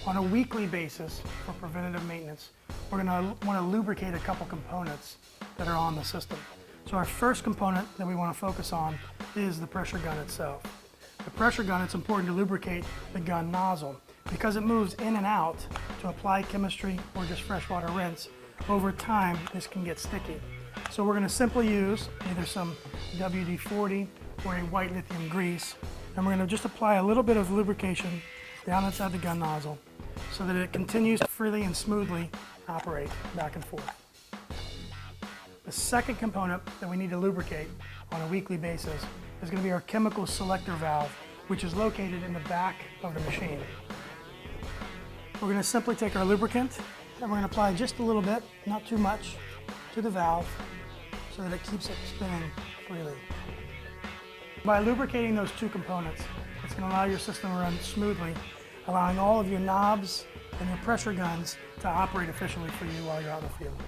On a weekly basis for preventative maintenance, we're going to want to lubricate a couple components that are on the system. So our first component that we want to focus on is the pressure gun itself. The pressure gun, it's important to lubricate the gun nozzle because it moves in and out to apply chemistry or just freshwater rinse. Over time, this can get sticky. So we're going to simply use either some WD-40 or a White Lithium Grease, and we're going to just apply a little bit of lubrication down inside the gun nozzle so that it continues to freely and smoothly operate back and forth. The second component that we need to lubricate on a weekly basis is going to be our chemical selector valve, which is located in the back of the machine. We're going to simply take our lubricant and we're going to apply just a little bit, not too much, to the valve so that it keeps it spinning freely. By lubricating those two components, it's going to allow your system to run smoothly, allowing all of your knobs and your pressure guns to operate efficiently for you while you're out in the field.